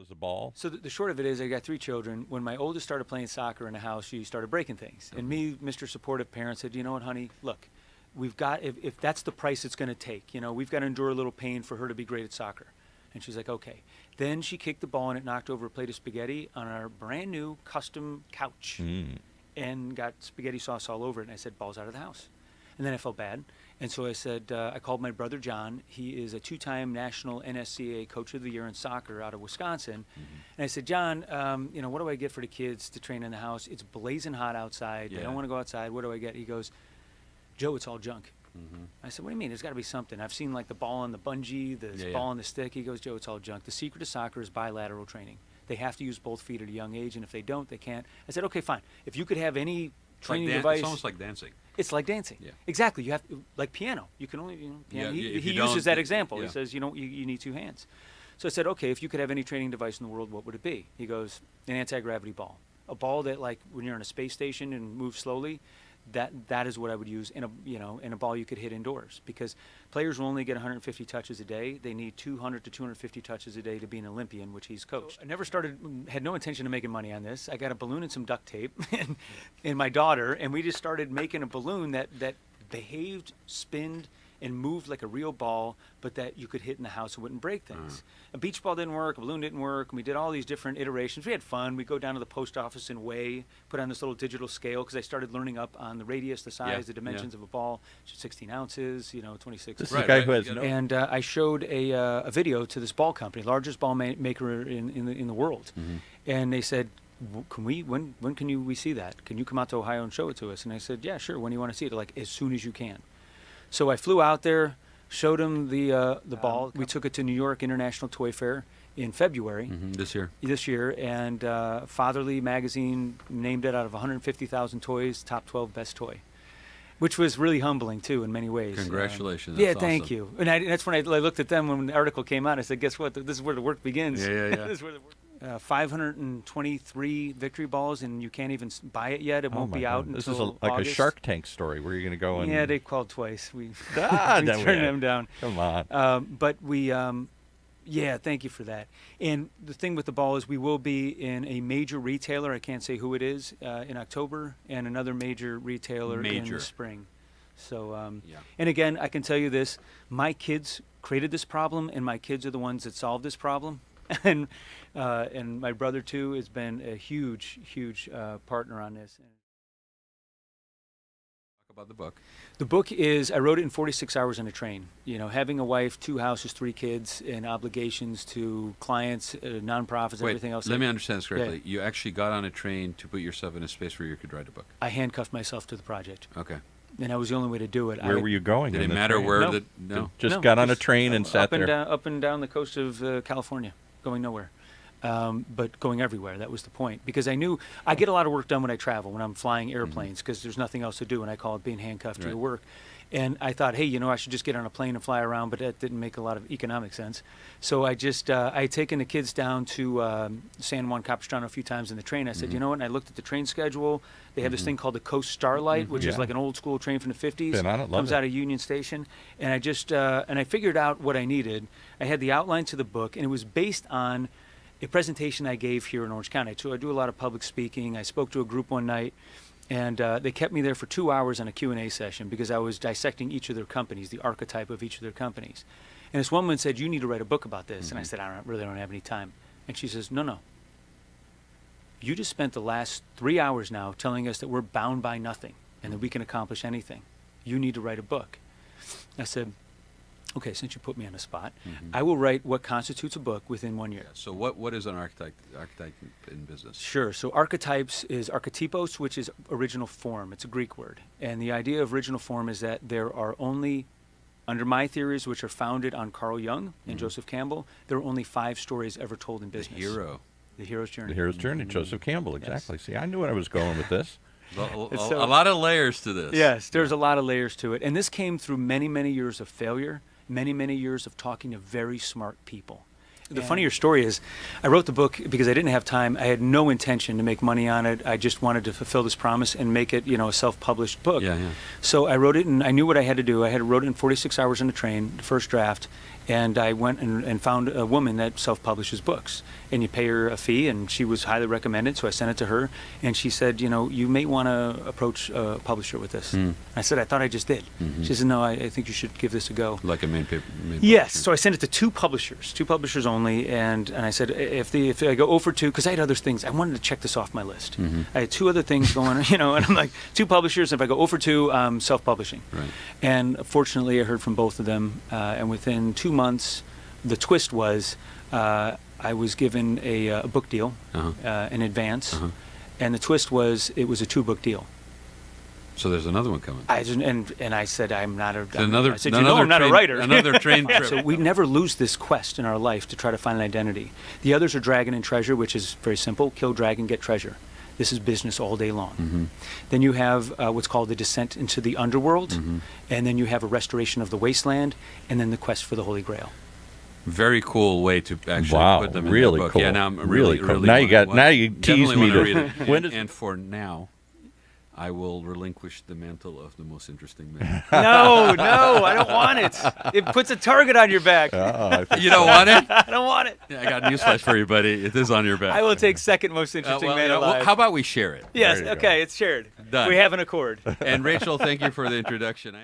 the ball? So the short of it is, I got 3 children. When my oldest started playing soccer in the house, she started breaking things. And me, Mr. Supportive Parent, said, you know what, honey, look, we've got, if that's the price it's going to take, you know, we've got to endure a little pain for her to be great at soccer. And she's like, okay. Then she kicked the ball and it knocked over a plate of spaghetti on our brand new custom couch and got spaghetti sauce all over it. And I said, ball's out of the house. And then I felt bad. And so I said, I called my brother John. He is a 2-time national NSCAA Coach of the Year in soccer out of Wisconsin. And I said, John, you know, what do I get for the kids to train in the house? It's blazing hot outside. They don't want to go outside. What do I get? He goes, Joe, it's all junk. I said, what do you mean? There's got to be something. I've seen like the ball on the bungee, the ball on the stick. He goes, Joe, it's all junk. The secret of soccer is bilateral training. They have to use both feet at a young age, and if they don't, they can't. I said, okay, fine. If you could have any training device. It's almost like dancing. It's like dancing. Yeah. Exactly. You have like piano. You can only, you know, piano. Yeah, he uses that example. He says, you need 2 hands. So I said, okay, if you could have any training device in the world, what would it be? He goes, an anti-gravity ball. A ball that, like, when you're on a space station and move slowly, that is what I would use in a ball you could hit indoors, because players will only get 150 touches a day. They need 200 to 250 touches a day to be an Olympian, which he's coached. I never had no intention of making money on this. I got a balloon and some duct tape and my daughter, and we just started making a balloon that behaved, spinned, and moved like a real ball, but that you could hit in the house and wouldn't break things. A beach ball didn't work, a balloon didn't work, and we did all these different iterations. We had fun. We'd go down to the post office and weigh, put on this little digital scale, because I started learning up on the radius, the size, the dimensions of a ball, 16 ounces, 26. This is a guy who has And I showed a video to this ball company, largest ball maker in the world. And they said, can when can we see that? Can you come out to Ohio and show it to us? And I said, yeah, sure. When do you want to see it? They're like, as soon as you can. So I flew out there, showed him the ball. We took it to New York International Toy Fair in February. This year, and Fatherly magazine named it out of 150,000 toys, top 12 best toy, which was really humbling too in many ways. Congratulations. Yeah, thank you. And that's when I looked at them when the article came out. I said, guess what? This is where the work begins. This is where the work 523 victory balls, and you can't even buy it yet. It won't be out until This is like August. a Shark Tank story where you're going to go and... Yeah, they called twice. We turned them down. Come on. But we, thank you for that. And the thing with the ball is we will be in a major retailer, I can't say who it is, in October, and another major retailer in the spring. So, and again, I can tell you this, my kids created this problem, and my kids are the ones that solved this problem. And my brother too has been a huge partner on this. Talk about the book. The book is, I wrote it in 46 hours on a train. Having a wife, 2 houses, 3 kids, and obligations to clients, nonprofits, everything else. Let me understand this correctly. You actually got on a train to put yourself in a space where you could write a book. I handcuffed myself to the project. Okay. And that was the only way to do it. Where were you going? Did it matter where? Just got on a train and sat there. Up and down the coast of California. Going nowhere, but going everywhere. That was the point, because I knew I get a lot of work done when I travel, when I'm flying airplanes, because there's nothing else to do, and I call it being handcuffed to your work. And I thought, hey, I should just get on a plane and fly around, but that didn't make a lot of economic sense. So I just, I had taken the kids down to San Juan Capistrano a few times in the train. I said, you know what, and I looked at the train schedule. They have this thing called the Coast Starlight, which is like an old school train from the 50s. Been on it, comes out of Union Station. And I just, and I figured out what I needed. I had the outline to the book, and it was based on a presentation I gave here in Orange County. So I do a lot of public speaking. I spoke to a group one night, and they kept me there for 2 hours on a Q&A session, because I was dissecting each of their companies, the archetype of each of their companies. And this woman said, you need to write a book about this. And I said, I really don't have any time. And she says, no. You just spent the last 3 hours now telling us that we're bound by nothing and that we can accomplish anything. You need to write a book. I said, okay, since you put me on the spot, I will write what constitutes a book within 1 year. So what is an archetype in business? Sure. So archetypes is archetypos, which is original form. It's a Greek word. And the idea of original form is that there are only, under my theories, which are founded on Carl Jung and Joseph Campbell, there are only 5 stories ever told in business. The hero's journey. The hero's journey, Joseph Campbell, exactly. Yes. See, I knew where I was going with this. A lot of layers to this. Yes, there's a lot of layers to it. And this came through many, many years of failure, many years of talking to very smart people. The funnier story is, I wrote the book because I didn't have time. I had no intention to make money on it. I just wanted to fulfill this promise and make it, a self-published book. So I wrote it, and I knew what I had to do. I wrote it in 46 hours on the train, the first draft, And I went and found a woman that self-publishes books, and you pay her a fee, and she was highly recommended, so I sent it to her, and she said, you know, you may want to approach a publisher with this. I said, I thought I just did. She said, no, I think you should give this a go. Like a main paper. Yes, so I sent it to two publishers only, and I said, if I go 0 for 2, because I had other things, I wanted to check this off my list. I had 2 other things going, you know, and I'm like, 2 publishers, if I go 0 for 2, self-publishing. Right. And fortunately, I heard from both of them, and within 2 months, the twist was I was given a book deal in advance, and the twist was it was a 2-book deal. So there's another one coming. And I said, I'm not a Another, I said, you know, I'm not a writer. Another train trip. So we never lose this quest in our life to try to find an identity. The others are dragon and treasure, which is very simple. Kill dragon, get treasure. This is business all day long. Then you have what's called the descent into the underworld, and then you have a restoration of the wasteland, and then the quest for the Holy Grail. Very cool way to actually put them in really the book. cool. Yeah, now I'm Really cool. Now you tease me to to read it. when does And for now, I will relinquish the mantle of the most interesting man. No, I don't want it. It puts a target on your back. You don't want it? I don't want it. Yeah, I got newsflash for you, buddy. It is on your back. I will take second most interesting man alive. How about we share it? Yes, There you go. okay, it's shared. Done. We have an accord. And Rachel, thank you for the introduction.